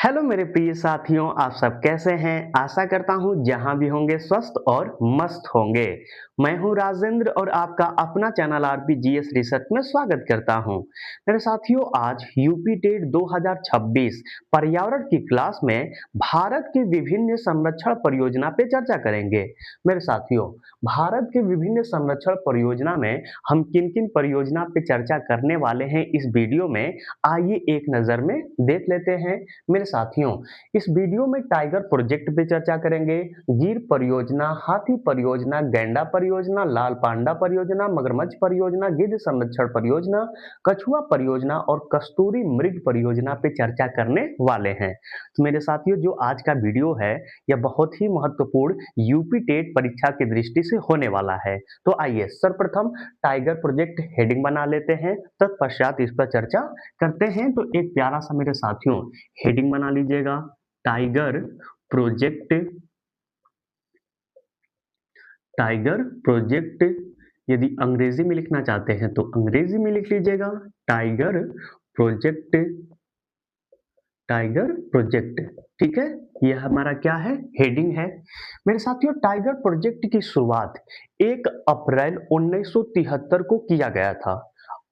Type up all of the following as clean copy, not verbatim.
Hello मेरे प्रिय साथियों, आप सब कैसे हैं? आशा करता हूँ जहाँ भी होंगे स्वस्थ और मस्त होंगे। मैं हूँ राजेंद्र और आपका अपना चैनल आरपीजीएस रिसर्च में स्वागत करता हूँ। मेरे साथियों, आज यूपी टेट 2026 पर्यावरण की क्लास में भारत की विभिन्न संरक्षण परियोजना पे चर्चा करेंगे। मेरे साथियों, भारत के विभिन्न संरक्षण परियोजना में हम किन किन परियोजना पे चर्चा करने वाले हैं इस वीडियो में, आइए एक नज़र में देख लेते हैं। मेरे साथियों, इस वीडियो में टाइगर प्रोजेक्ट पे चर्चा करेंगे, गिर परियोजना, हाथी परियोजना, गैंडा परियोजना, लाल पांडा परियोजना, मगरमच्छ परियोजना, गिद्ध संरक्षण परियोजना, कछुआ परियोजना और कस्तूरी मृग परियोजना पे चर्चा करने वाले हैं। तो मेरे साथियों, जो आज का वीडियो है यह बहुत ही महत्वपूर्ण यूपी टेट परीक्षा की दृष्टि से होने वाला है। तो आइए सर्वप्रथम टाइगर प्रोजेक्ट हेडिंग बना लेते हैं, तत्पश्चात इस पर चर्चा करते हैं। तो एक प्यारा सा मेरे साथियों हेडिंग बना लीजिएगा, टाइगर प्रोजेक्ट। टाइगर प्रोजेक्ट यदि अंग्रेजी में लिखना चाहते हैं तो अंग्रेजी में लिख लीजिएगा, टाइगर प्रोजेक्ट। टाइगर प्रोजेक्ट, ठीक है। यह हमारा क्या है, हेडिंग है। मेरे साथियों, टाइगर प्रोजेक्ट की शुरुआत 1 अप्रैल 1973 को किया गया था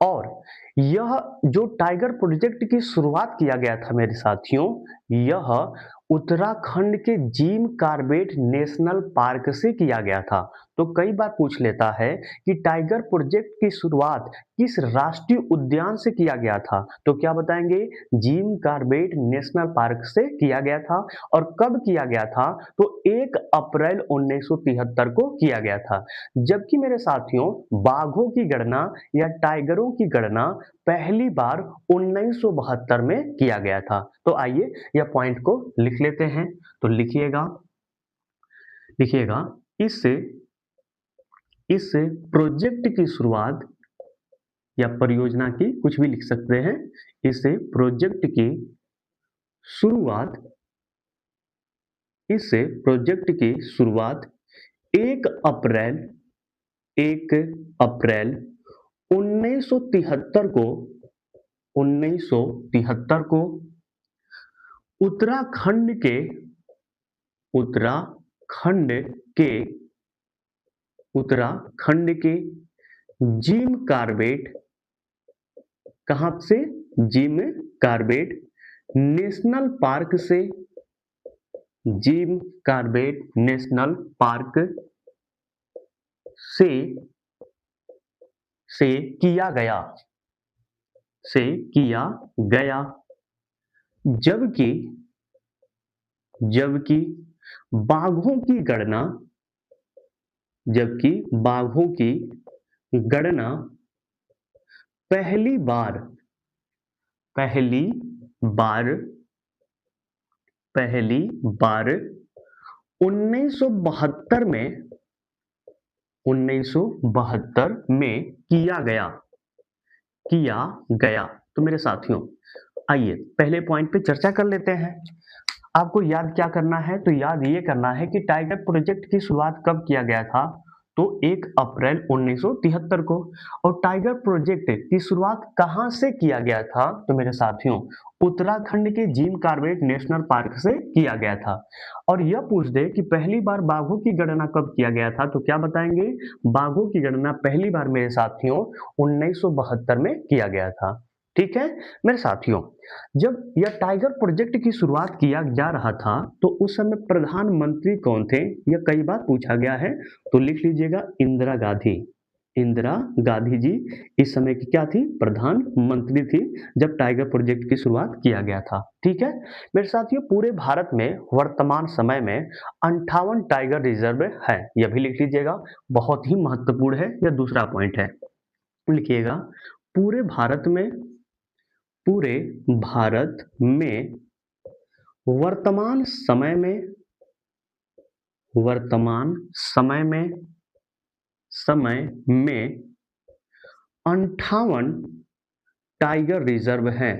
और यह जो टाइगर प्रोजेक्ट की शुरुआत किया गया था मेरे साथियों, यह उत्तराखंड के जिम कॉर्बेट नेशनल पार्क से किया गया था। तो कई बार पूछ लेता है कि टाइगर प्रोजेक्ट की शुरुआत किस राष्ट्रीय उद्यान से किया गया था, तो क्या बताएंगे, जिम कॉर्बेट नेशनल पार्क से किया गया था। और कब किया गया था, तो 1 अप्रैल 1973 को किया गया था। जबकि मेरे साथियों, बाघों की गणना या टाइगरों की गणना पहली बार 1972 में किया गया था। तो आइए यह पॉइंट को लिख लेते हैं। तो लिखिएगा, लिखिएगा, इस इस प्रोजेक्ट की शुरुआत या परियोजना की, कुछ भी लिख सकते हैं, इस प्रोजेक्ट की शुरुआत, इस प्रोजेक्ट की शुरुआत 1 अप्रैल 1 अप्रैल 1973 को 1973 को उत्तराखंड के उत्तराखंड के उत्तराखंड के जिम कॉर्बेट, कहां से, जिम कॉर्बेट नेशनल पार्क से, जिम कॉर्बेट नेशनल पार्क से से किया गया, से किया गया। जबकि जबकि बाघों की गणना, जबकि बाघों की गणना पहली बार पहली बार पहली बार 1972 में 1972 में किया गया। तो मेरे साथियों, आइए पहले पॉइंट पे चर्चा कर लेते हैं। आपको याद क्या करना है, तो याद ये करना है कि टाइगर प्रोजेक्ट की शुरुआत कब किया गया था, तो 1 अप्रैल 1973 को। और टाइगर प्रोजेक्ट की शुरुआत कहां से किया गया था, तो मेरे साथियों, उत्तराखंड के जिम कॉर्बेट नेशनल पार्क से किया गया था। और यह पूछ दे कि पहली बार बाघों की गणना कब किया गया था, तो क्या बताएंगे, बाघों की गणना पहली बार मेरे साथियों 1972 में किया गया था। ठीक है मेरे साथियों, जब यह टाइगर प्रोजेक्ट की शुरुआत किया जा रहा था तो उस समय प्रधानमंत्री कौन थे, यह कई बार पूछा गया है। तो लिख लीजिएगा, इंदिरा गांधी। इंदिरा गांधी जी इस समय की क्या थी, प्रधानमंत्री थी जब टाइगर प्रोजेक्ट की शुरुआत किया गया था। ठीक है मेरे साथियों, पूरे भारत में वर्तमान समय में 58 टाइगर रिजर्व है, यह भी लिख लीजिएगा, बहुत ही महत्वपूर्ण है, यह दूसरा पॉइंट है। लिखिएगा, पूरे भारत में पूरे भारत में वर्तमान समय में वर्तमान समय में 58 टाइगर रिजर्व हैं,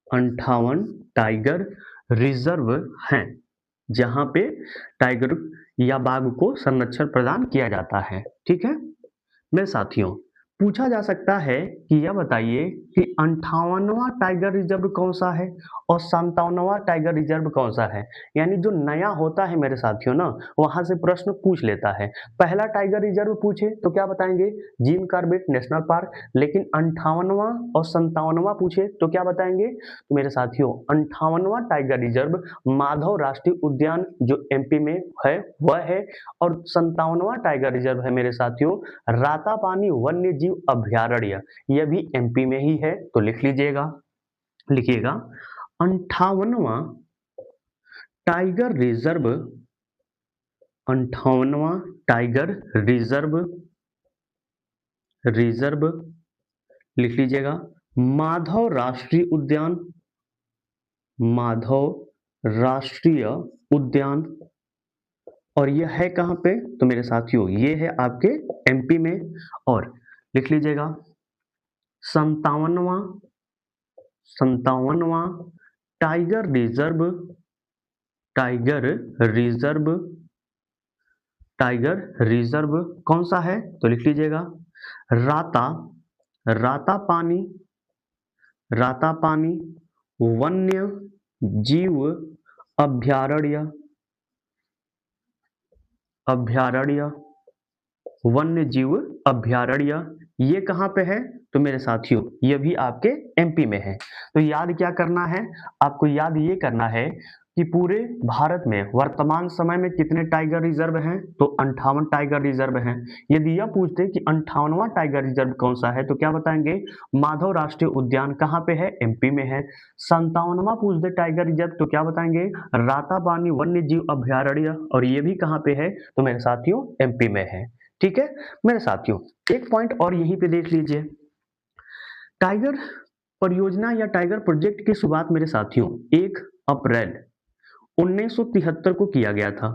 58 टाइगर रिजर्व हैं, जहां पे टाइगर या बाघ को संरक्षण प्रदान किया जाता है। ठीक है मेरे साथियों, पूछा जा सकता है कि यह बताइए कि 58वां टाइगर रिजर्व कौन सा है और 57वां टाइगर रिजर्व कौन सा है। यानी जो नया होता है मेरे साथियों ना, वहां से प्रश्न पूछ लेता है। पहला टाइगर रिजर्व पूछे तो क्या बताएंगे, जिम कॉर्बेट नेशनल पार्क। लेकिन 58वां और 57वां पूछे तो क्या बताएंगे, तो मेरे साथियों 58वां टाइगर रिजर्व माधव राष्ट्रीय उद्यान जो एमपी में है वह है, और 57वां टाइगर रिजर्व है मेरे साथियों रातापानी वन्य जीव अभयारण्य, यह भी एमपी में ही है। तो लिख लीजिएगा, लिखिएगा 58वां टाइगर रिजर्व, 58वां टाइगर रिजर्व, रिजर्व लिख लीजिएगा माधव राष्ट्रीय उद्यान, माधव राष्ट्रीय उद्यान। और यह है कहां पे, तो मेरे साथियों ये है आपके एमपी में। और लिख लीजिएगा 57वां, 57वां tiger reserve, tiger reserve, tiger reserve कौन सा है, तो लिख लीजिएगा राता, रातापानी, रातापानी वन्य जीव अभयारण्य, अभयारण्य, वन्य जीव अभयारण्य। ये कहाँ पे है, तो मेरे साथियों ये भी आपके एमपी में है। तो याद क्या करना है, आपको याद ये करना है कि पूरे भारत में वर्तमान समय में कितने टाइगर रिजर्व हैं, तो 58 टाइगर रिजर्व हैं। यदि यह पूछते कि 58वां टाइगर रिजर्व कौन सा है, तो क्या बताएंगे, माधव राष्ट्रीय उद्यान कहाँ पे है, एमपी में है। 57वां पूछ दे टाइगर रिजर्व तो क्या बताएंगे, रातापानी वन्य जीव अभयारण्य, और ये भी कहाँ पे है, तो मेरे साथियों एमपी में है। ठीक है मेरे साथियों, एक पॉइंट और यहीं पे देख लीजिए, टाइगर परियोजना या टाइगर प्रोजेक्ट की शुरुआत मेरे साथियों 1 अप्रैल 1973 को किया गया था।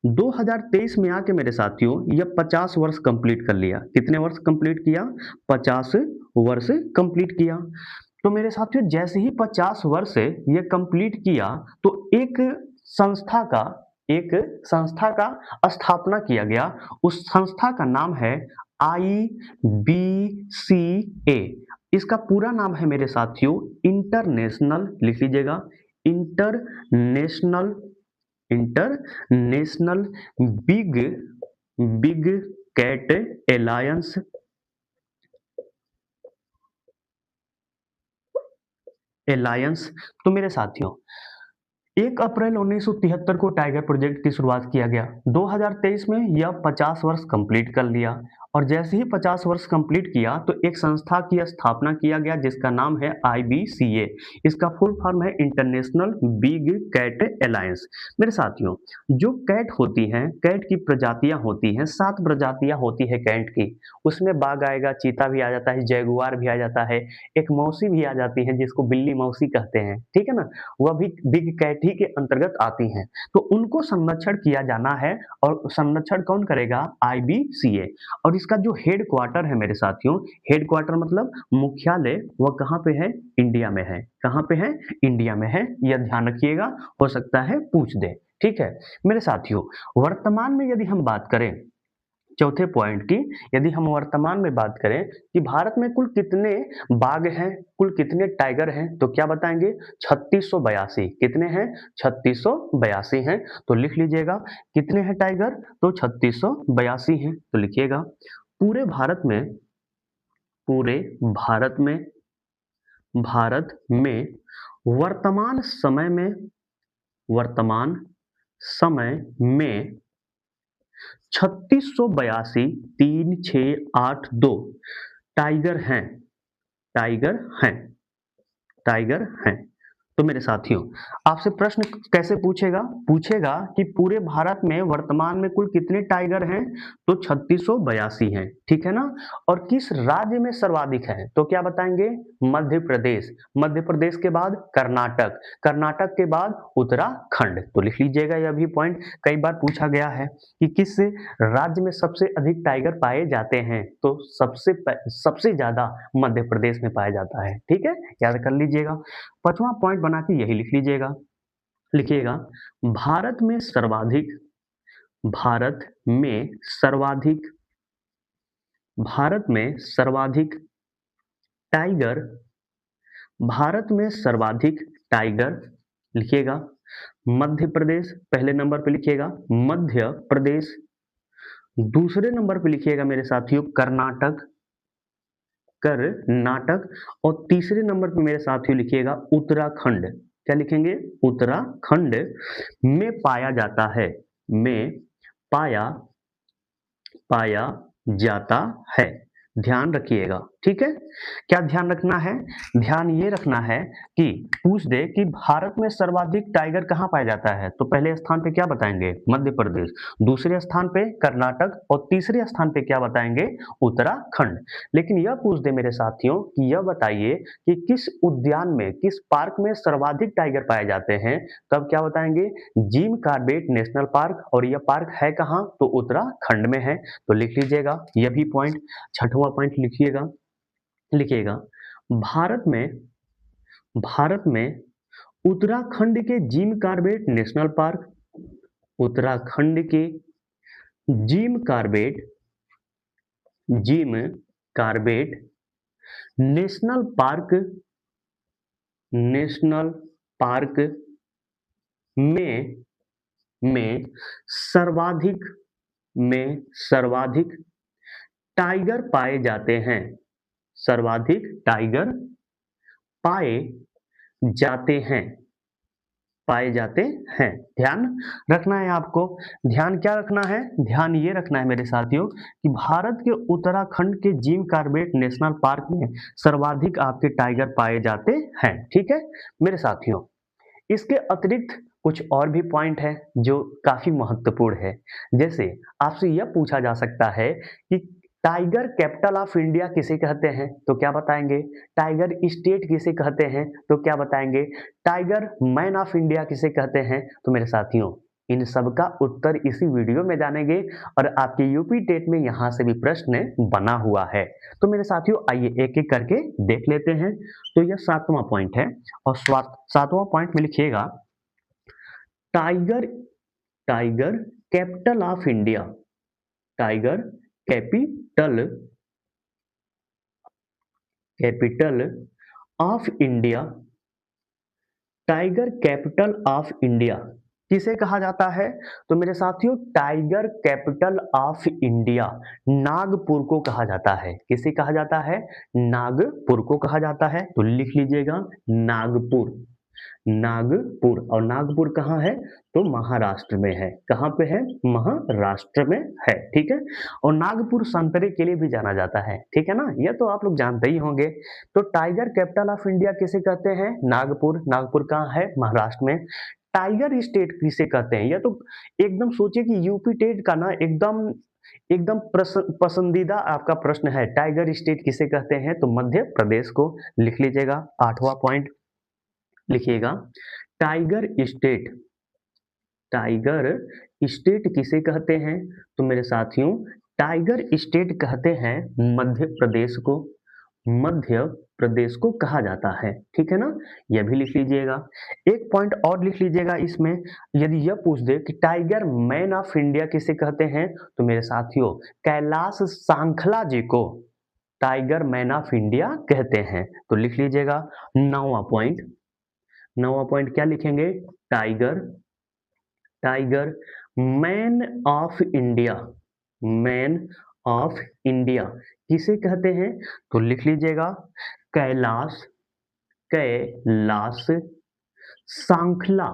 2023 में आके मेरे साथियों यह 50 वर्ष कंप्लीट कर लिया। कितने वर्ष कंप्लीट किया, 50 वर्ष कंप्लीट किया। तो मेरे साथियों जैसे ही 50 वर्ष ये कंप्लीट किया तो एक संस्था का, एक संस्था का स्थापना किया गया। उस संस्था का नाम है IBCA। इसका पूरा नाम है मेरे साथियों इंटरनेशनल, लिख लीजिएगा international, international big, big cat alliance, alliance. तो मेरे साथियों 1 अप्रैल 1973 को टाइगर प्रोजेक्ट की शुरुआत किया गया। 2023 में यह 50 वर्ष कंप्लीट कर लिया, और जैसे ही 50 वर्ष कंप्लीट किया तो एक संस्था की स्थापना किया गया जिसका नाम है IBCA। इसका फुल फॉर्म है इंटरनेशनल बिग कैट एलायंस। मेरे साथियों जो कैट होती हैं, कैट की प्रजातियां होती हैं, 7 प्रजातियां होती है कैट की। उसमें बाघ आएगा, चीता भी आ जाता है, जैगुआर भी आ जाता है, एक मौसी भी आ जाती है जिसको बिल्ली मौसी कहते हैं, ठीक है ना, वह भी बिग कैट ही के अंतर्गत आती हैं। तो उनको संरक्षण किया जाना है, और संरक्षण कौन करेगा, IBCA। और इसका जो हेड क्वार्टर है मेरे साथियों, हेड क्वार्टर मतलब मुख्यालय, वह कहाँ पे है, इंडिया में है। कहाँ पे है, इंडिया में है, यह ध्यान रखिएगा, हो सकता है पूछ दे। ठीक है मेरे साथियों, वर्तमान में यदि हम बात करें चौथे पॉइंट की, यदि हम वर्तमान में बात करें कि भारत में कुल कितने बाघ हैं, कुल कितने टाइगर हैं, तो क्या बताएंगे, 3682। कितने हैं, 3682 हैं। तो लिख लीजिएगा कितने हैं टाइगर, तो 3682 हैं। तो लिखिएगा पूरे भारत में, पूरे भारत में, भारत में वर्तमान समय में, वर्तमान समय में 3682, 3682 टाइगर हैं, टाइगर हैं, टाइगर हैं। तो मेरे साथियों आपसे प्रश्न कैसे पूछेगा, पूछेगा कि पूरे भारत में वर्तमान में कुल कितने टाइगर हैं, तो 3682 हैं, ठीक है ना। और किस राज्य में सर्वाधिक हैं, तो क्या बताएंगे, मध्य प्रदेश, मध्य प्रदेश के बाद कर्नाटक, कर्नाटक के बाद उत्तराखंड। तो लिख लीजिएगा, यह भी पॉइंट कई बार पूछा गया है कि किस राज्य में सबसे अधिक टाइगर पाए जाते हैं, तो सबसे ज्यादा मध्य प्रदेश में पाया जाता है। ठीक है, याद कर लीजिएगा। 5वां पॉइंट बना के यही लिख लीजिएगा, लिखिएगा भारत में सर्वाधिक, भारत में सर्वाधिक भारत में सर्वाधिक टाइगर, भारत में सर्वाधिक टाइगर लिखिएगा। मध्य प्रदेश पहले नंबर पे लिखिएगा, मध्य प्रदेश। दूसरे नंबर पे लिखिएगा मेरे साथियों कर्नाटक, कर्नाटक। और तीसरे नंबर पे मेरे साथियों लिखिएगा उत्तराखंड। क्या लिखेंगे? उत्तराखंड में पाया जाता है, में पाया पाया जाता है। ध्यान रखिएगा, ठीक है। क्या ध्यान रखना है? ध्यान ये रखना है कि पूछ दे कि भारत में सर्वाधिक टाइगर कहाँ पाया जाता है, तो पहले स्थान पे क्या बताएंगे? मध्य प्रदेश। दूसरे स्थान पे कर्नाटक और तीसरे स्थान पे क्या बताएंगे? उत्तराखंड। लेकिन यह पूछ दे मेरे साथियों कि यह बताइए कि किस उद्यान में, किस पार्क में सर्वाधिक टाइगर पाए जाते हैं, तब क्या बताएंगे? Gym Corbett national park. और यह पार्क है कहाँ? तो उत्तराखंड में है। तो लिख लीजिएगा यह भी पॉइंट। छठवां पॉइंट लिखिएगा, लिखिएगा भारत में उत्तराखंड के Jim Corbett national park, Uttarakhand के Jim Corbett, Jim Corbett national park, national park में सर्वाधिक, में सर्वाधिक टाइगर पाए जाते हैं, सर्वाधिक टाइगर पाए जाते हैं, पाए जाते हैं। ध्यान रखना है आपको। ध्यान क्या रखना है? ध्यान ये रखना है मेरे साथियों कि भारत के उत्तराखंड के जिम कॉर्बेट नेशनल पार्क में सर्वाधिक आपके टाइगर पाए जाते हैं, ठीक है मेरे साथियों। इसके अतिरिक्त कुछ और भी पॉइंट है जो काफी महत्वपूर्ण है। जैसे आपसे यह पूछा जा सकता है कि टाइगर कैपिटल ऑफ इंडिया किसे कहते हैं, तो क्या बताएंगे? टाइगर स्टेट किसे कहते हैं, तो क्या बताएंगे? टाइगर मैन ऑफ इंडिया किसे कहते हैं? तो मेरे साथियों इन सब का उत्तर इसी वीडियो में जानेंगे और आपके यूपी टेट में यहाँ से भी प्रश्न बना हुआ है। तो मेरे साथियों आइए एक एक करके देख लेते हैं। तो यह 7वां पॉइंट है और 7वां पॉइंट में लिखिएगा tiger, tiger capital of India, tiger capital, capital of India, tiger capital of India किसे कहा जाता है? तो मेरे साथियों tiger capital of India Nagpur को कहा जाता है। किसे कहा जाता है? नागपुर को कहा जाता है। तो लिख लीजिएगा नागपुर, नागपुर। और नागपुर कहाँ है? तो महाराष्ट्र में है। कहाँ पे है? महाराष्ट्र में है, ठीक है। और नागपुर संतरे के लिए भी जाना जाता है, ठीक है ना, यह तो आप लोग जानते ही होंगे। तो टाइगर कैपिटल ऑफ इंडिया किसे कहते हैं? नागपुर। नागपुर कहाँ है? महाराष्ट्र में। टाइगर स्टेट किसे कहते हैं? यह तो एकदम सोचिए कि यूपी टेट का ना एकदम एकदम पसंदीदा आपका प्रश्न है। टाइगर स्टेट किसे कहते हैं? तो मध्य प्रदेश को। लिख लीजिएगा 8वां पॉइंट, लिखिएगा टाइगर स्टेट, टाइगर स्टेट किसे कहते हैं? तो मेरे साथियों टाइगर स्टेट कहते हैं मध्य प्रदेश को, मध्य प्रदेश को कहा जाता है, ठीक है ना। यह भी लिख लीजिएगा। एक पॉइंट और लिख लीजिएगा इसमें, यदि यह पूछ दे कि टाइगर मैन ऑफ इंडिया किसे कहते हैं, तो मेरे साथियों कैलाश सांखला जी को टाइगर मैन ऑफ इंडिया कहते हैं। तो लिख लीजिएगा 9वां पॉइंट, 9वां पॉइंट क्या लिखेंगे? Tiger, tiger man of India, man of India किसे कहते हैं? तो लिख लीजिएगा कैलाश, कैलाश सांखला,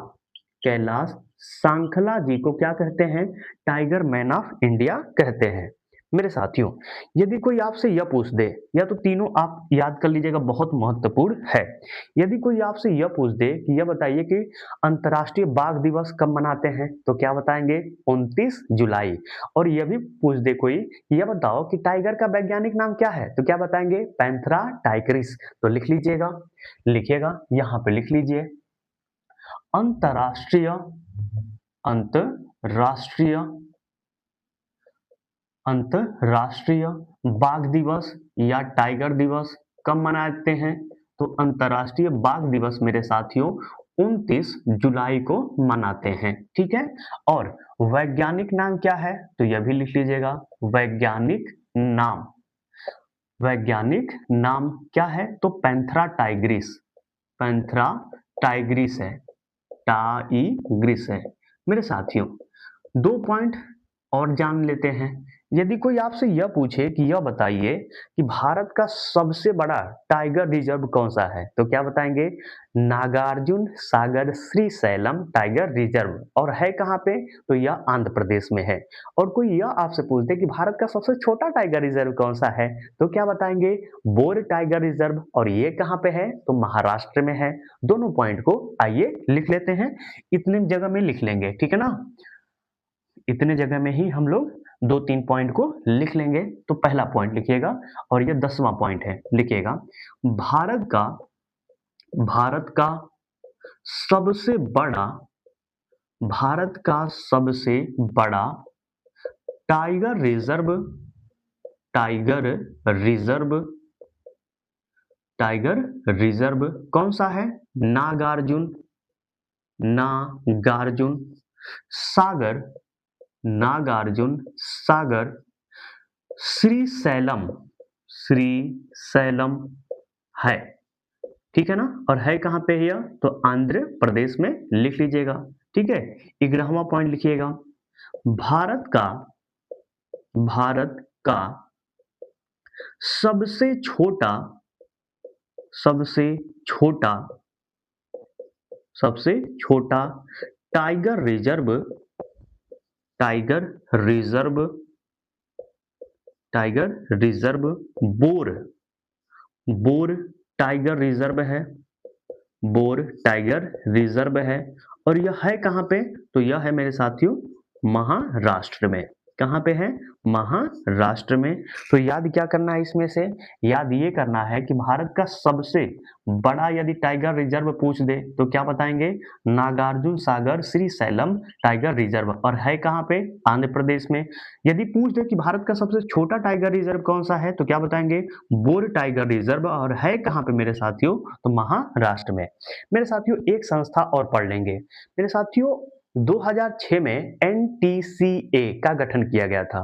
कैलाश सांखला जी को क्या कहते हैं? टाइगर मैन ऑफ इंडिया कहते हैं। मेरे साथियों यदि कोई आपसे यह पूछ दे, या तो तीनों आप याद कर लीजिएगा बहुत महत्वपूर्ण है। यदि कोई आपसे यह पूछ दे कि यह बताइए कि अंतर्राष्ट्रीय बाघ दिवस कब मनाते हैं, तो क्या बताएंगे? 29 जुलाई। और यह भी पूछ दे कोई, यह बताओ कि टाइगर का वैज्ञानिक नाम क्या है, तो क्या बताएंगे? Panthera Tigris. तो लिख लीजिएगा, लिखिएगा यहाँ पे लिख लीजिए अंतर्राष्ट्रीय, अंतर्राष्ट्रीय, अंतर्राष्ट्रीय बाघ दिवस या टाइगर दिवस कब मनाते हैं? तो अंतर्राष्ट्रीय बाघ दिवस मेरे साथियों 29 जुलाई को मनाते हैं, ठीक है। और वैज्ञानिक नाम क्या है? तो यह भी लिख लीजिएगा वैज्ञानिक नाम, वैज्ञानिक नाम क्या है? तो पैंथेरा टाइग्रिस, पैंथेरा टाइग्रिस है, टाइग्रिस है। मेरे साथियों, 2 पॉइंट और जान लेते हैं। यदि कोई आपसे यह पूछे कि यह बताइए कि भारत का सबसे बड़ा टाइगर रिजर्व कौन सा है, तो क्या बताएंगे? Nagarjuna Sagar Srisailam tiger reserve. और है कहाँ पे? तो यह आंध्र प्रदेश में है। और कोई यह आपसे पूछते कि भारत का सबसे छोटा टाइगर रिजर्व कौन सा है, तो क्या बताएंगे? Bore tiger reserve. और ये कहाँ पे है? तो महाराष्ट्र में है। दोनों पॉइंट को आइए लिख लेते हैं, इतने जगह में लिख लेंगे, ठीक है ना? इतने जगह में ही हम लोग 2-3 पॉइंट को लिख लेंगे। तो पहला पॉइंट लिखिएगा और ये 10वां पॉइंट है, लिखिएगा। भारत का भारत का सबसे बड़ा भारत का सबसे बड़ा tiger reserve tiger reserve tiger reserve कौन सा है? नागार्जुन नागार्जुन सागर नागार्जुन सागर श्रीशैलम श्रीशैलम है, ठीक है ना? और है कहाँ पे है यह? तो आंध्र प्रदेश में लिख लीजिएगा, ठीक है। 11वां पॉइंट लिखिएगा। भारत का भारत का सबसे छोटा सबसे छोटा सबसे छोटा tiger reserve tiger reserve tiger reserve bore bore tiger reserve है, बोर टाइगर रिजर्व है। और यह है कहाँ पे? तो यह है मेरे साथियों महाराष्ट्र में। कहाँ पे है? महाराष्ट्र में। तो याद क्या करना है इसमें से? याद ये करना है कि भारत का सबसे बड़ा यदि टाइगर रिजर्व पूछ दे तो क्या बताएंगे? Nagarjuna Sagar Srisailam tiger reserve. और है कहाँ पे? आंध्र प्रदेश में। यदि पूछ दे कि भारत का सबसे छोटा टाइगर रिजर्व कौन सा है, तो क्या बताएंगे? Bore tiger reserve. और है कहाँ पे मेरे साथियों? तो महाराष्ट्र में। मेरे साथियों, एक संस्था और पढ़ लेंगे। मेरे साथियों, 2006 में एनटीसीए का गठन किया गया था।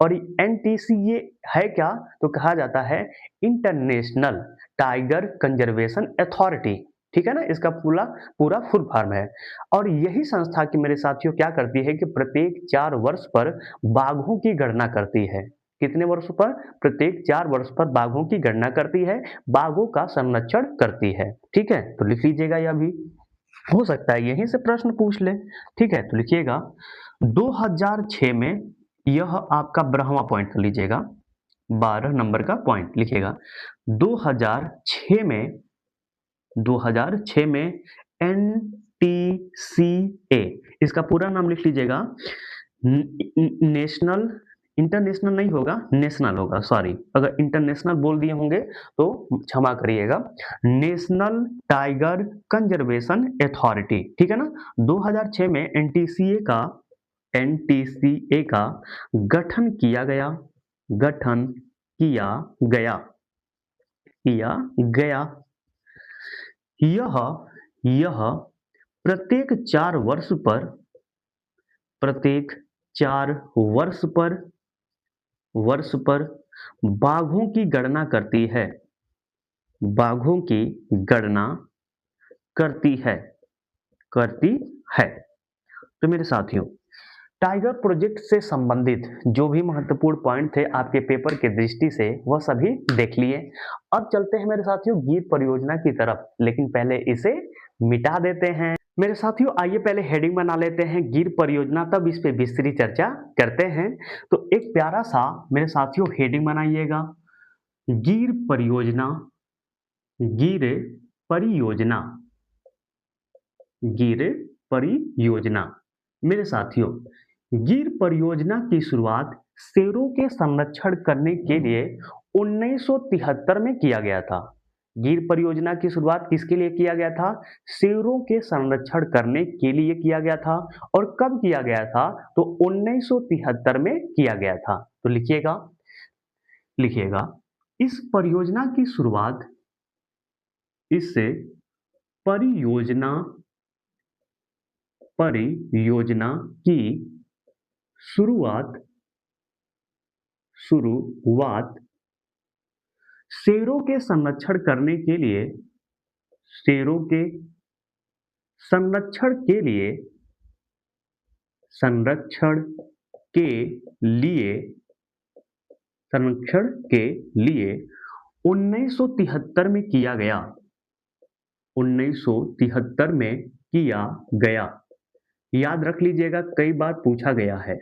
और एनटीसीए है क्या? तो कहा जाता है इंटरनेशनल टाइगर कंजर्वेशन अथॉरिटी, ठीक है ना? इसका पूरा पूरा फुल फॉर्म है। और यही संस्था की मेरे साथियों क्या करती है कि प्रत्येक 4 वर्ष पर बाघों की गणना करती है। कितने वर्ष पर? प्रत्येक 4 वर्ष पर बाघों की गणना करती है, बाघों का संरक्षण करती है, ठीक है। तो लिख लीजिएगा, यह भी हो सकता है यहीं से प्रश्न पूछ ले, ठीक है। तो लिखिएगा 2006 में, यह आपका 12वां पॉइंट कर लीजिएगा, 12 नंबर का पॉइंट लिखिएगा। 2006 में 2006 में एनटीसीए, इसका पूरा नाम लिख लीजिएगा। नेशनल इंटरनेशनल नहीं होगा, नेशनल होगा, सॉरी। अगर इंटरनेशनल बोल दिए होंगे तो क्षमा करिएगा। नेशनल टाइगर कंजर्वेशन अथॉरिटी, ठीक है ना? 2006 में एनटीसीए का गठन किया गया गठन किया गया किया गया। यह यह प्रत्येक 4 वर्ष पर प्रत्येक 4 वर्ष पर बाघों की गणना करती है, बाघों की गणना करती है करती है। तो मेरे साथियों, टाइगर प्रोजेक्ट से संबंधित जो भी महत्वपूर्ण पॉइंट थे आपके पेपर के दृष्टि से, वह सभी देख लिए। अब चलते हैं मेरे साथियों गिर परियोजना की तरफ, लेकिन पहले इसे मिटा देते हैं। मेरे साथियों, आइए पहले हेडिंग बना लेते हैं गिर परियोजना, तब इस पे विस्तृत चर्चा करते हैं। तो एक प्यारा सा मेरे साथियों हेडिंग बनाइएगा, गिर परियोजना गिर परियोजना गिर परियोजना। मेरे साथियों, गिर परियोजना की शुरुआत शेरों के संरक्षण करने के लिए 1973 में किया गया था। गिर परियोजना की शुरुआत किसके लिए किया गया था? शेरों के संरक्षण करने के लिए किया गया था। और कब किया गया था? तो 1973 में किया गया था। तो लिखिएगा इस परियोजना की शुरुआत इससे परियोजना परियोजना की शुरुआत शेरों के संरक्षण करने के लिए, शेरों के संरक्षण के लिए, संरक्षण के लिए, संरक्षण के लिए 1973 में किया गया, 1973 में किया गया। याद रख लीजिएगा, कई बार पूछा गया है।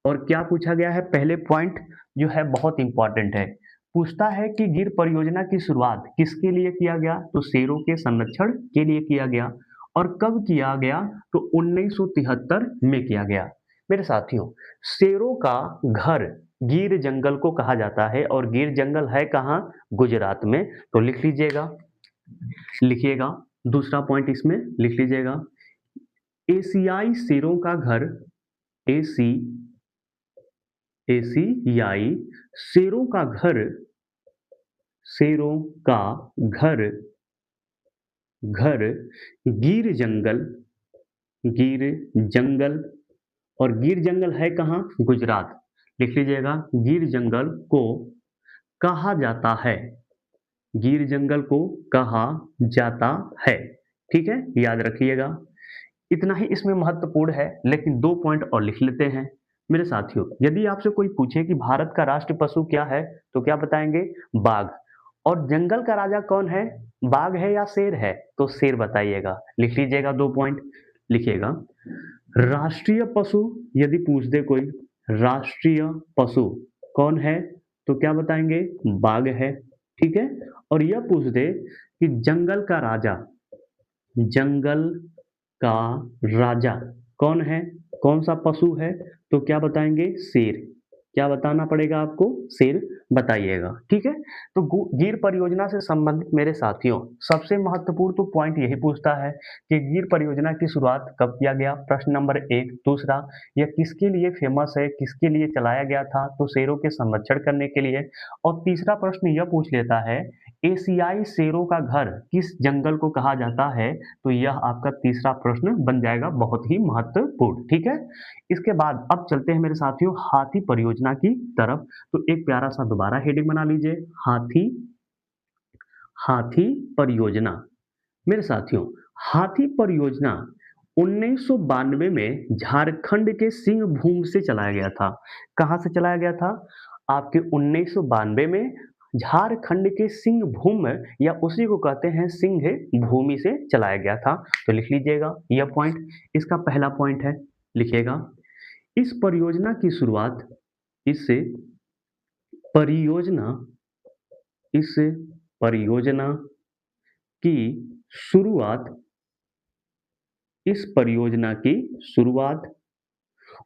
और क्या पूछा गया है? पहले पॉइंट जो है बहुत इंपॉर्टेंट है, पूछता है कि गिर परियोजना की शुरुआत किसके लिए किया गया? तो शेरों के संरक्षण के लिए किया गया। और कब किया गया? तो 1973 में किया गया। मेरे साथियों, शेरों का घर गिर जंगल को कहा जाता है, और गिर जंगल है कहाँ? गुजरात में। तो लिख लीजिएगा, लिखिएगा दूसरा पॉइंट इसमें लिख लीजिएगा, एशियाई शेरों का घर, एशियाई शेरों का घर, शेरों का घर, घर गिर जंगल, गिर जंगल, और गिर जंगल है कहाँ? गुजरात। लिख लीजिएगा, गिर जंगल को कहा जाता है, गिर जंगल को कहा जाता है। ठीक है, याद रखिएगा। इतना ही इसमें महत्वपूर्ण है, लेकिन 2 पॉइंट और लिख लेते हैं। मेरे साथियों, यदि आपसे कोई पूछे कि भारत का राष्ट्रीय पशु क्या है, तो क्या बताएंगे? बाघ। और जंगल का राजा कौन है? बाघ है या शेर है? तो शेर बताइएगा। लिख लीजिएगा, 2 पॉइंट लिखिएगा। राष्ट्रीय पशु यदि पूछ दे कोई, राष्ट्रीय पशु कौन है, तो क्या बताएंगे? बाघ है। ठीक है, और यह पूछ दे कि जंगल का राजा, जंगल का राजा कौन है, कौन सा पशु है, तो क्या बताएंगे? शेर। क्या बताना पड़ेगा आपको? शेर बताइएगा। ठीक है, तो गिर परियोजना से संबंधित मेरे साथियों सबसे महत्वपूर्ण तो पॉइंट यही पूछता है कि गिर परियोजना की शुरुआत कब किया गया, प्रश्न नंबर 1। दूसरा, यह किसके लिए फेमस है, किसके लिए चलाया गया था? तो शेरों के संरक्षण करने के लिए। और तीसरा प्रश्न यह पूछ लेता है, एशियाई शेरों का घर किस जंगल को कहा जाता है? तो यह आपका तीसरा प्रश्न बन जाएगा, बहुत ही महत्वपूर्ण। ठीक है, इसके बाद अब चलते हैं मेरे साथियों हाथी परियोजना की तरफ। तो एक प्यारा सा दोबारा हेडिंग बना लीजिए, हाथी, हाथी परियोजना। मेरे साथियों, हाथी परियोजना 1992 में झारखंड के सिंहभूम से चलाया गया था। कहां से चलाया गया था? आपके 1992 में झारखंड के सिंहभूम, या उसी को कहते हैं सिंह भूमि से चलाया गया था। तो लिख लीजिएगा यह पॉइंट, इसका पहला पॉइंट है, लिखिएगा। इस परियोजना की शुरुआत, इस परियोजना, इस परियोजना की शुरुआत, इस परियोजना की शुरुआत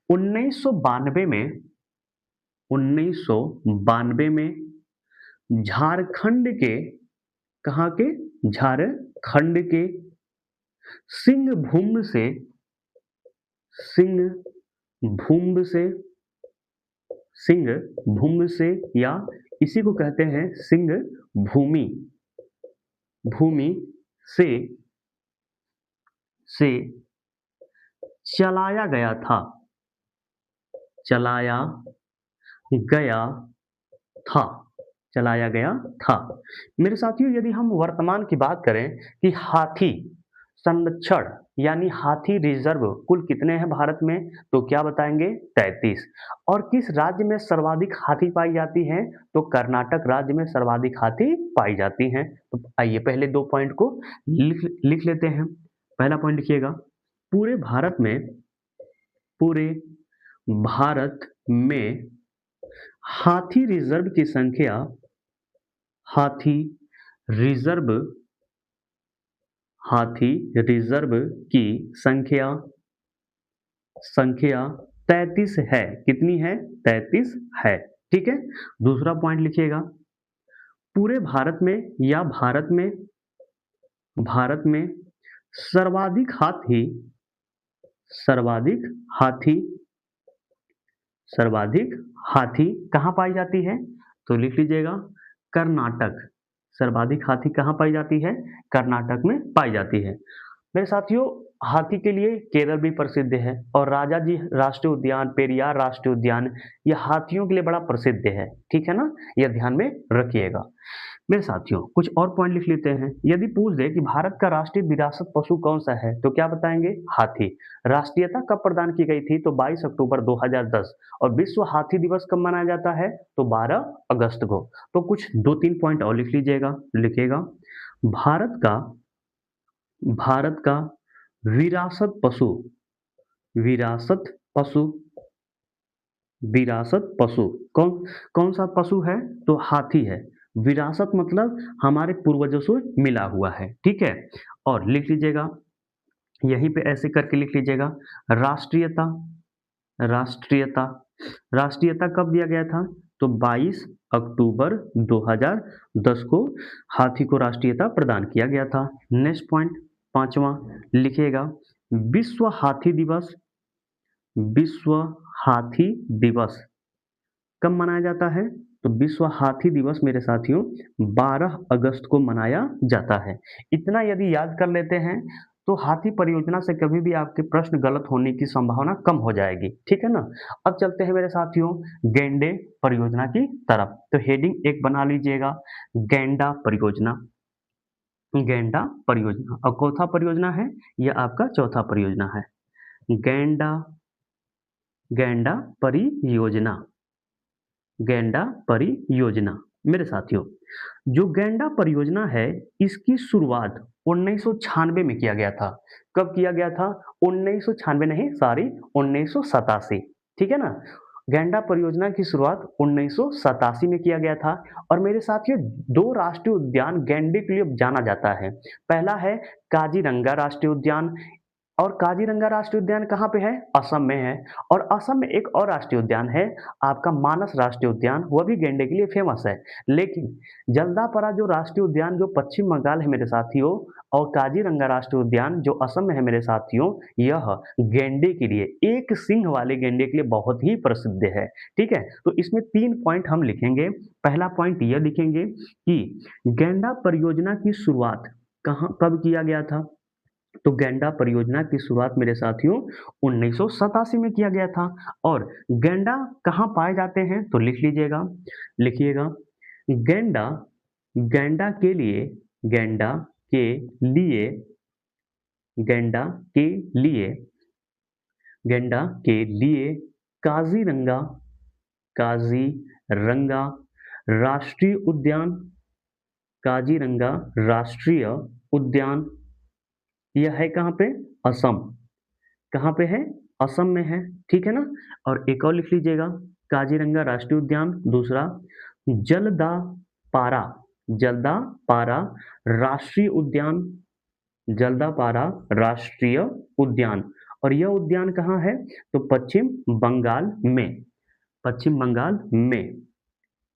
1992 में, 1992 में झारखंड के, कहाँ के? झारखंड के सिंहभूम से, सिंहभूम से, सिंहभूम से, या इसी को कहते हैं सिंह भूमि, भूमि से चलाया गया था, चलाया गया था, चलाया गया था। मेरे साथियों, यदि हम वर्तमान की बात करें कि हाथी संरक्षण यानी हाथी रिजर्व कुल कितने हैं भारत में, तो क्या बताएंगे? 33। और किस राज्य में सर्वाधिक हाथी पाई जाती हैं? तो कर्नाटक राज्य में सर्वाधिक हाथी पाई जाती हैं। तो आइए पहले 2 पॉइंट को लिख लेते हैं। पहला पॉइंट लिखिएगा, पूरे भारत में, पूरे भारत में हाथी रिजर्व की संख्या, हाथी रिजर्व, हाथी रिजर्व की संख्या, संख्या 33 है। कितनी है? 33 है। ठीक है, दूसरा पॉइंट लिखिएगा, पूरे भारत में या भारत में, भारत में सर्वाधिक हाथी, सर्वाधिक हाथी, सर्वाधिक हाथी कहाँ पाई जाती है? तो लिख लीजिएगा कर्नाटक। सर्वाधिक हाथी कहाँ पाई जाती है? कर्नाटक में पाई जाती है। मेरे साथियों, हाथी के लिए केरल भी प्रसिद्ध है और राजा जी राष्ट्रीय उद्यान, पेरियार राष्ट्रीय उद्यान, ये हाथियों के लिए बड़ा प्रसिद्ध है। ठीक है ना, यह ध्यान में रखिएगा। मेरे साथियों कुछ और पॉइंट लिख लेते हैं। यदि पूछ दे कि भारत का राष्ट्रीय विरासत पशु कौन सा है तो क्या बताएंगे? हाथी। राष्ट्रीयता कब प्रदान की गई थी? तो 22 अक्टूबर 2010। और विश्व हाथी दिवस कब मनाया जाता है? तो 12 अगस्त को। तो कुछ 2-3 पॉइंट और लिख लीजिएगा, लिखिएगा। भारत का विरासत पशु, विरासत पशु, विरासत पशु कौन कौन सा पशु है? तो हाथी है। विरासत मतलब हमारे पूर्वजों से मिला हुआ है। ठीक है, और लिख लीजिएगा, यहीं पे ऐसे करके लिख लीजिएगा। राष्ट्रीयता, राष्ट्रीयता, राष्ट्रीयता कब दिया गया था? तो 22 अक्टूबर 2010 को हाथी को राष्ट्रीयता प्रदान किया गया था। नेक्स्ट पॉइंट 5वां लिखिएगा, विश्व हाथी दिवस, विश्व हाथी दिवस कब मनाया जाता है? तो विश्व हाथी दिवस मेरे साथियों 12 अगस्त को मनाया जाता है। इतना यदि याद कर लेते हैं तो हाथी परियोजना से कभी भी आपके प्रश्न गलत होने की संभावना कम हो जाएगी। ठीक है ना। अब चलते हैं मेरे साथियों गैंडे परियोजना की तरफ। तो हेडिंग एक बना लीजिएगा, गैंडा परियोजना, गैंडा परियोजना। और चौथा परियोजना है, यह आपका चौथा परियोजना है, गैंडा, गैंडा परियोजना, गैंडा परियोजना। मेरे साथियों जो गैंडा परियोजना है इसकी शुरुआत 1996 में किया गया था। कब किया गया था? 1996 नहीं, सॉरी 1987। ठीक है ना। गैंडा परियोजना की शुरुआत 1987 में किया गया था। और मेरे साथियों 2 राष्ट्रीय उद्यान गैंडे के लिए जाना जाता है। पहला है काजीरंगा राष्ट्रीय उद्यान, और काजीरंगा राष्ट्रीय उद्यान कहाँ पे है? असम में है। और असम में एक और राष्ट्रीय उद्यान है आपका मानस राष्ट्रीय उद्यान, वह भी गैंडे के लिए फेमस है। लेकिन जल्दापरा जो राष्ट्रीय उद्यान जो पश्चिम बंगाल है मेरे साथियों, और काजीरंगा राष्ट्रीय उद्यान जो असम में है मेरे साथियों, यह गैंडे के लिए, एक सिंह वाले गैंडे के लिए बहुत ही प्रसिद्ध है। ठीक है, तो इसमें 3 पॉइंट हम लिखेंगे। पहला पॉइंट यह लिखेंगे कि गैंडा परियोजना की शुरुआत कब किया गया था? तो गैंडा परियोजना की शुरुआत मेरे साथियों 1987 में किया गया था। और गैंडा कहाँ पाए जाते हैं? तो लिख लीजिएगा, लिखिएगा, गैंडा, गैंडा के लिए, गैंडा के लिए, गैंडा के लिए, गैंडा के लिए काजीरंगा, काजीरंगा राष्ट्रीय उद्यान, काजीरंगा राष्ट्रीय उद्यान, यह है कहाँ पे? असम। कहाँ पे है? असम में है। ठीक है ना। और एक और लिख लीजिएगा, काजीरंगा राष्ट्रीय उद्यान। दूसरा जलदापारा, जलदापारा राष्ट्रीय उद्यान, जलदापारा राष्ट्रीय उद्यान। और यह उद्यान कहाँ है? तो पश्चिम बंगाल में, पश्चिम बंगाल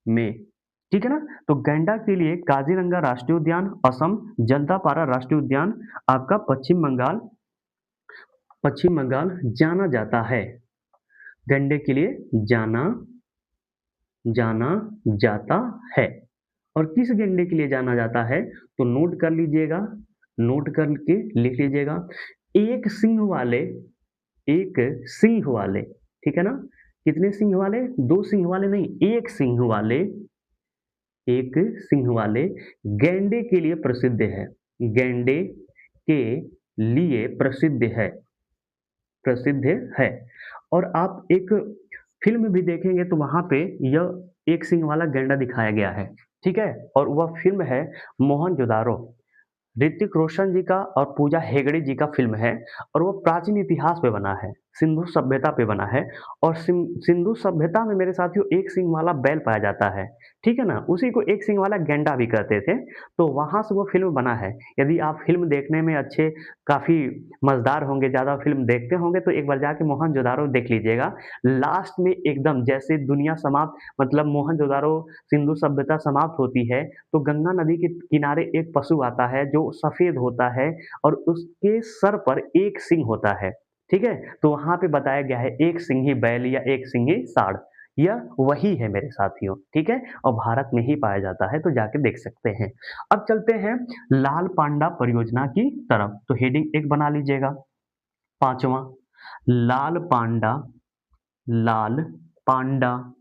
में। ठीक है ना। तो गैंडा के लिए काजीरंगा राष्ट्रीय उद्यान असम, जलदापारा राष्ट्रीय उद्यान आपका पश्चिम बंगाल, पश्चिम बंगाल जाना जाता है। गैंडे के लिए जाना जाता है। और किस गैंडे के लिए जाना जाता है? तो नोट कर लीजिएगा, नोट करके लिख लीजिएगा, एक सिंह वाले, एक सिंह वाले। ठीक है ना। कितने सिंह वाले? 2 सिंह वाले नहीं, एक सिंह वाले, एक सिंह वाले गैंडे के लिए प्रसिद्ध है। गैंडे के लिए प्रसिद्ध है, प्रसिद्ध है। और आप एक फिल्म भी देखेंगे तो वहाँ पे यह एक सिंह वाला गैंडा दिखाया गया है। ठीक है, और वह फिल्म है मोहनजोदारो। ऋतिक रोशन जी का और पूजा हेगड़े जी का फिल्म है। और वो प्राचीन इतिहास पे बना है, सिंधु सभ्यता पे बना है। और सिंधु सभ्यता में मेरे साथियों एक सिंह वाला बैल पाया जाता है। ठीक है ना, उसी को एक सिंह वाला गैंडा भी कहते थे। तो वहां से वो फिल्म बना है। यदि आप फिल्म देखने में अच्छे, काफी मजेदार होंगे, ज्यादा फिल्म देखते होंगे तो एक बार जाके मोहनजोदारो देख लीजिएगा। लास्ट में एकदम जैसे दुनिया समाप्त, मतलब मोहनजोदारो सिंधु सभ्यता समाप्त होती है तो गंगा नदी के किनारे एक पशु आता है जो सफेद होता है और उसके सर पर एक सिंह होता है। ठीक है, तो वहां पे बताया गया है एक सिंही बैल या एक सिंही सांड, यह वही है मेरे साथियों। ठीक है, और भारत में ही पाया जाता है, तो जाके देख सकते हैं। अब चलते हैं लाल पांडा परियोजना की तरफ। तो हेडिंग एक बना लीजिएगा, पांचवा, लाल पांडा, लाल पांडा,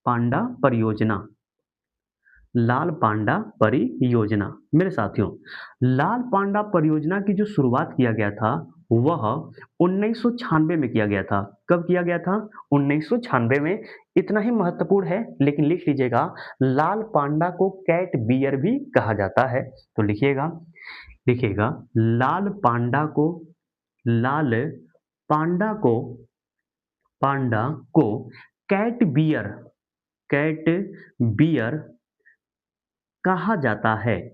पांडा परियोजना, लाल पांडा परियोजना। मेरे साथियों, लाल पांडा परियोजना की जो शुरुआत किया गया था वह 1996 में किया गया था। कब किया गया था? 1996 में। इतना ही महत्वपूर्ण है, लेकिन लिख लीजिएगा, लाल पांडा को कैट बियर भी कहा जाता है। तो लिखिएगा लाल पांडा को कैट बियर कहा जाता है।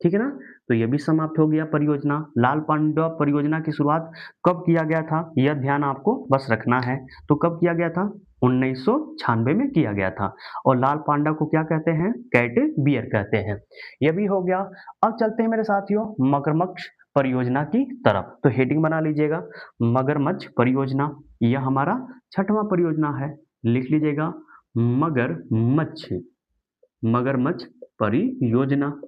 ठीक है ना? तो यह भी समाप्त हो गया परियोजना। लाल पांडा परियोजना की शुरुआत कब किया गया था, यह ध्यान आपको बस रखना है। तो कब किया गया था? 1996 में किया गया था। और लाल पांडा को क्या कहते हैं? कैट बियर कहते हैं। यह भी हो गया। अब चलते हैं मेरे साथियों मगरमच्छ परियोजना की तरफ। तो हेडिंग बना लीजिएगा, मगरमच्छ परियोजना। यह हमारा 6वां परियोजना है। लिख लीजिएगा, मगरमच्छ परियोजना,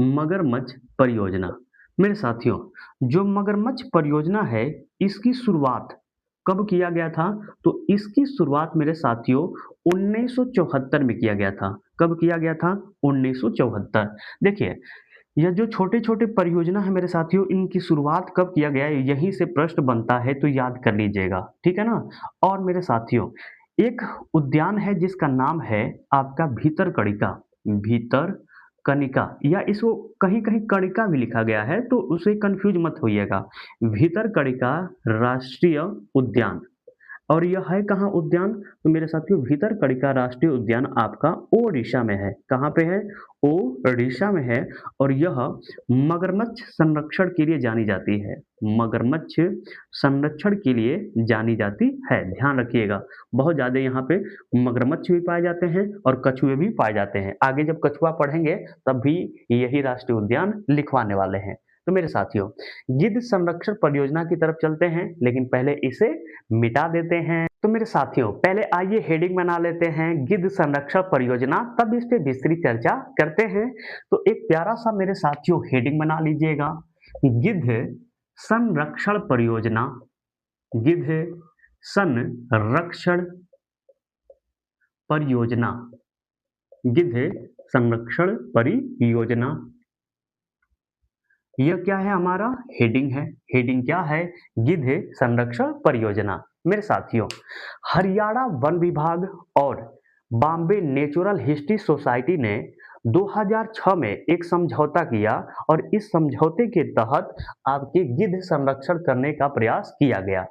मगरमच्छ परियोजना। मेरे साथियों, जो मगरमच्छ परियोजना है, इसकी शुरुआत कब किया गया था? तो इसकी शुरुआत मेरे साथियों 1974 में किया गया था। कब किया गया था? 1974। देखिए, यह जो छोटे-छोटे परियोजना है मेरे साथियों, इनकी शुरुआत कब किया गया है, यहीं से प्रश्न बनता है, तो याद कर लीजिएगा। ठीक है ना? और मेरे साथियों, एक उद्यान है जिसका नाम है आपका भीतरकनिका, या इसको कहीं-कहीं कणिका भी लिखा गया है, तो उसे कंफ्यूज मत होइएगा। भीतरकनिका राष्ट्रीय उद्यान। और यह है कहाँ उद्यान? तो मेरे साथियों, भीतरकनिका राष्ट्रीय उद्यान आपका ओडिशा में है। कहाँ पे है? ओडिशा में है। और यह मगरमच्छ संरक्षण के लिए जानी जाती है। मगरमच्छ संरक्षण के लिए जानी जाती है। ध्यान रखिएगा, बहुत ज़्यादा यहाँ पे मगरमच्छ भी पाए जाते हैं और कछुए भी पाए जाते हैं। आगे जब कछुआ पढ़ेंगे तब भी यही राष्ट्रीय उद्यान लिखवाने वाले हैं। तो मेरे साथियों, गिद्ध संरक्षण परियोजना की तरफ चलते हैं, लेकिन पहले इसे मिटा देते हैं। तो मेरे साथियों, पहले आइए हेडिंग बना लेते हैं, गिद्ध संरक्षण परियोजना, तब इस पे विस्तृत चर्चा करते हैं। तो एक प्यारा सा मेरे साथियों हेडिंग बना लीजिएगा, गिद्ध संरक्षण परियोजना, गिद्ध संरक्षण परियोजना, गिद्ध संरक्षण परियोजना। यह क्या है? हमारा हेडिंग है। हेडिंग क्या है? गिद्ध संरक्षण परियोजना। मेरे साथियों, हरियाणा वन विभाग और बॉम्बे नेचुरल हिस्ट्री सोसाइटी ने 2006 में एक समझौता किया और इस समझौते के तहत आपके गिद्ध संरक्षण करने का प्रयास किया गया।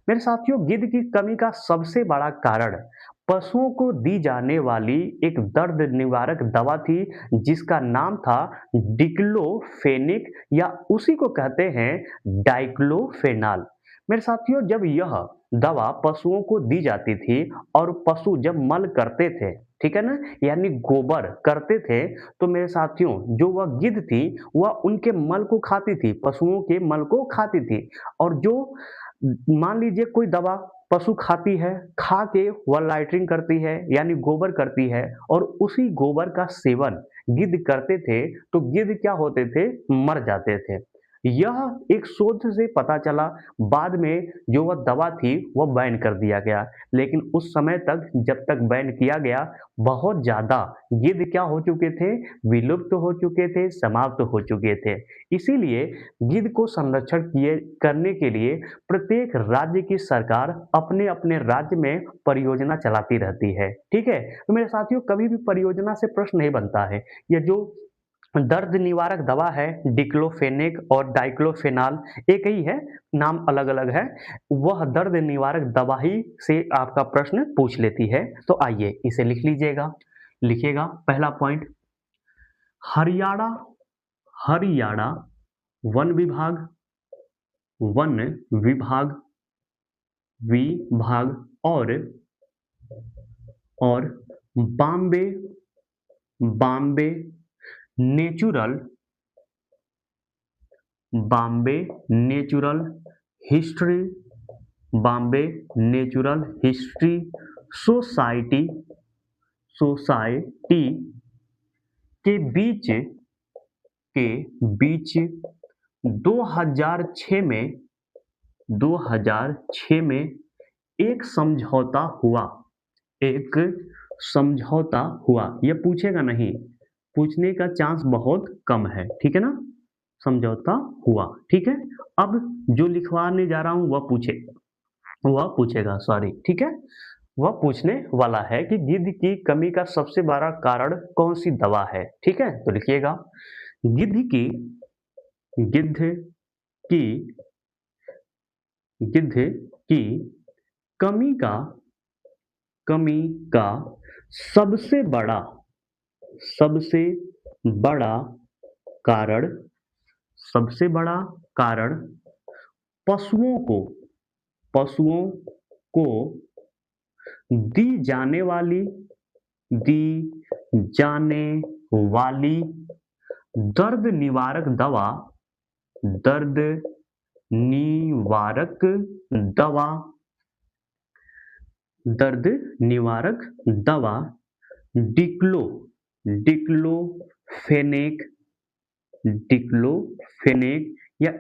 मेरे साथियों, गिद्ध की कमी का सबसे बड़ा कारण पशुओं को दी जाने वाली एक दर्द निवारक दवा थी, जिसका नाम था डिक्लोफेनिक, या उसी को कहते हैं डाइक्लोफेनाक। मेरे साथियों, जब यह दवा पशुओं को दी जाती थी और पशु जब मल करते थे, ठीक है ना, यानी गोबर करते थे, तो मेरे साथियों, जो वह गिद्ध थी वह उनके मल को खाती थी, पशुओं के मल को खाती थी। और जो मान लीजिए कोई दवा पशु खाती है, खा के वह लाइटरिंग करती है, यानी गोबर करती है, और उसी गोबर का सेवन गिद्ध करते थे, तो गिद्ध क्या होते थे? मर जाते थे। यह एक शोध से पता चला। बाद में जो वह दवा थी वह बैन कर दिया गया, लेकिन उस समय तक, जब तक बैन किया गया, बहुत ज़्यादा गिद्ध क्या हो चुके थे? विलुप्त हो चुके थे, समाप्त हो चुके थे। इसीलिए गिद्ध को संरक्षण करने के लिए प्रत्येक राज्य की सरकार अपने-अपने राज्य में परियोजना चलाती रहती है। ठीक है? तो मेरे साथियों, कभी भी परियोजना से प्रश्न नहीं बनता है। यह जो दर्द निवारक दवा है, डिक्लोफेनेक और डाइक्लोफेनाक एक ही है, नाम अलग-अलग है। वह दर्द निवारक दवा ही से आपका प्रश्न पूछ लेती है। तो आइए इसे लिख लीजिएगा। लिखिएगा, पहला पॉइंट, हरियाणा हरियाणा वन विभाग, वन विभाग विभाग और Bombay Bombay natural Bombay natural history Bombay natural history society के बीच के बीच 2006 में एक समझौता हुआ। एक समझौता हुआ। यह पूछेगा नहीं, पूछने का चांस बहुत कम है, ठीक है ना। समझौता हुआ, ठीक है। अब जो लिखवाने जा रहा हूं वह पूछेगा, सॉरी, ठीक है। वह पूछने वाला है कि गिद्ध की कमी का सबसे बड़ा कारण कौन सी दवा है, ठीक है। तो लिखिएगा, गिद्ध की गिद्ध की कमी का सबसे बड़ा कारण पशुओं को दी जाने वाली दर्द निवारक दवा डिक्लोफेनेक या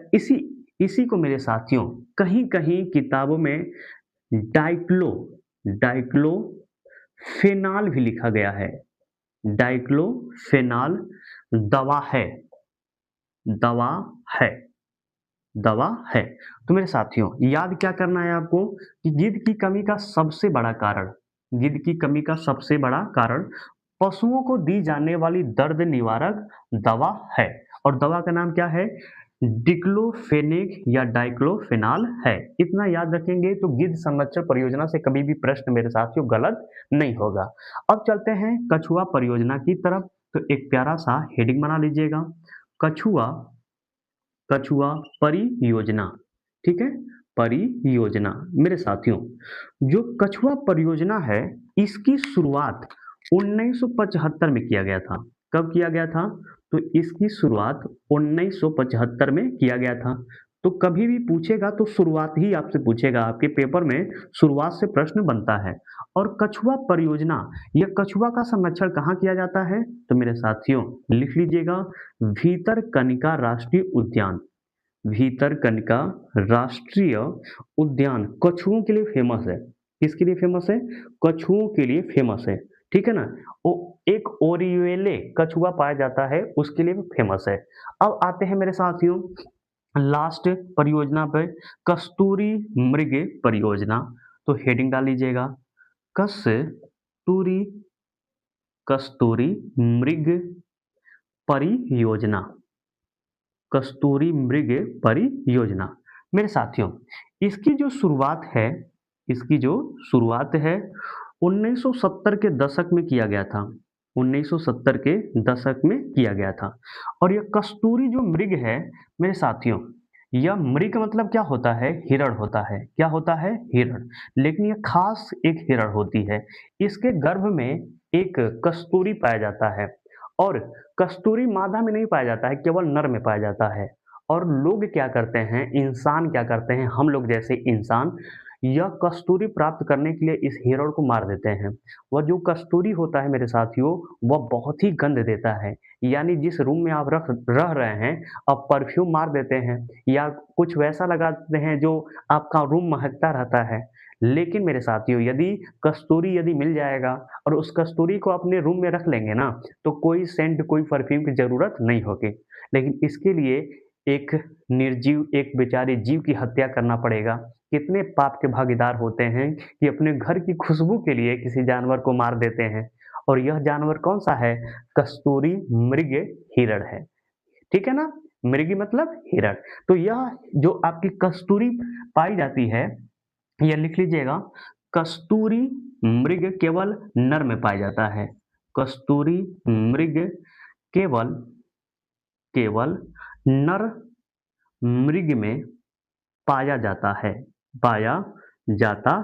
इसी को मेरे साथियों कहीं कहीं किताबों में डाइक्लोफेनाल भी लिखा गया है। डाइक्लोफेनाल दवा है। तो मेरे साथियों याद क्या करना है आपको कि गिद्ध की कमी का सबसे बड़ा कारण पशुओं को दी जाने वाली दर्द निवारक दवा है, और दवा का नाम क्या है, डिक्लोफेनेक या डाइक्लोफेनाल है। इतना याद रखेंगे तो गिद्ध संरक्षण परियोजना से कभी भी प्रश्न मेरे साथियों गलत नहीं होगा। अब चलते हैं कछुआ परियोजना की तरफ। तो एक प्यारा सा हेडिंग बना लीजिएगा, कछुआ परियोजना, ठीक है। परियोजना मेरे साथियों, जो कछुआ परियोजना है इसकी शुरुआत 1975 में किया गया था। कब किया गया था, तो इसकी शुरुआत 1975 में किया गया था। तो कभी भी पूछेगा तो शुरुआत ही आपसे पूछेगा, आपके पेपर में शुरुआत से प्रश्न बनता है। और कछुआ परियोजना, यह कछुआ का संरक्षण कहाँ किया जाता है, तो मेरे साथियों लिख लीजिएगा, भीतरकनिका राष्ट्रीय उद्यान कछुओं के लिए फेमस है। किसके लिए फेमस है, कछुओं के लिए फेमस है, ठीक है ना। वो एक ओरिएले कछुआ पाया जाता है, उसके लिए फेमस है। अब आते हैं मेरे साथियों लास्ट परियोजना पे, कस्तूरी मृग परियोजना। तो हेडिंग डाल लीजिएगा, कस्तूरी मृग परियोजना। मेरे साथियों इसकी जो शुरुआत है 1970 के दशक में किया गया था। 1970 के दशक में किया गया था। और यह कस्तूरी जो मृग है मेरे साथियों, यह मृग मतलब क्या होता है, हिरण होता है। क्या होता है, हिरण। लेकिन यह खास एक हिरण होती है। इसके गर्भ में एक कस्तूरी पाया जाता है, और कस्तूरी मादा में नहीं पाया जाता है, केवल नर में पाया जाता है। और लोग क्या करते हैं, इंसान क्या करते हैं, हम लोग जैसे इंसान यह कस्तूरी प्राप्त करने के लिए इस हिरण को मार देते हैं। वह जो कस्तूरी होता है मेरे साथियों, वह बहुत ही गंध देता है। यानी जिस रूम में आप रह रहे हैं, अब परफ्यूम मार देते हैं या कुछ वैसा लगा देते हैं जो आपका रूम महकता रहता है। लेकिन मेरे साथियों यदि कस्तूरी मिल जाएगा और उस कस्तूरी को अपने रूम में रख लेंगे ना, तो कोई सेंट कोई परफ्यूम की जरूरत नहीं होगी। लेकिन इसके लिए एक निर्जीव, एक बेचारे जीव की हत्या करना पड़ेगा। कितने पाप के भागीदार होते हैं कि अपने घर की खुशबू के लिए किसी जानवर को मार देते हैं। और यह जानवर कौन सा है, कस्तूरी मृग हिरण है, ठीक है ना। मृग मतलब हिरण। तो यह जो आपकी कस्तूरी पाई जाती है, यह लिख लीजिएगा, कस्तूरी मृग केवल नर में पाया जाता है। कस्तूरी मृग केवल नर मृग में पाया जाता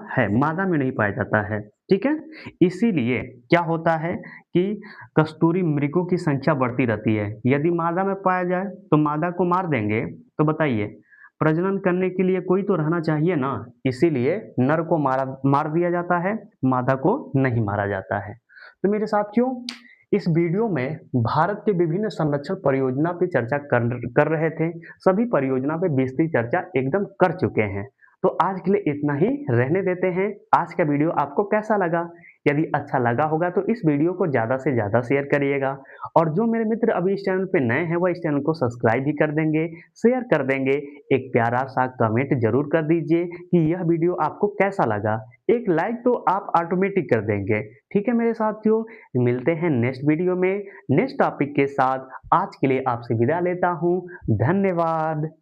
है, मादा में नहीं पाया जाता है, ठीक है। इसीलिए क्या होता है कि कस्तूरी मृगों की संख्या बढ़ती रहती है। यदि मादा में पाया जाए तो मादा को मार देंगे, तो बताइए प्रजनन करने के लिए कोई तो रहना चाहिए ना। इसीलिए नर को मार दिया जाता है, मादा को नहीं मारा जाता है। तो मेरे साथियों इस वीडियो में भारत के विभिन्न संरक्षण परियोजना पे चर्चा कर रहे थे। सभी परियोजना पे विस्तृत चर्चा एकदम कर चुके हैं। तो आज के लिए इतना ही रहने देते हैं। आज का वीडियो आपको कैसा लगा? यदि अच्छा लगा होगा तो इस वीडियो को ज़्यादा से ज़्यादा शेयर करिएगा और जो मेरे मित्र अभी इस चैनल पे नए हैं वह इस चैनल को सब्सक्राइब भी कर देंगे, शेयर कर देंगे। एक प्यारा सा कमेंट जरूर कर दीजिए कि यह वीडियो आपको कैसा लगा। एक लाइक तो आप ऑटोमेटिक कर देंगे। ठीक है मेरे साथियों, मिलते हैं नेक्स्ट वीडियो में नेक्स्ट टॉपिक के साथ। आज के लिए आपसे विदा लेता हूँ। धन्यवाद।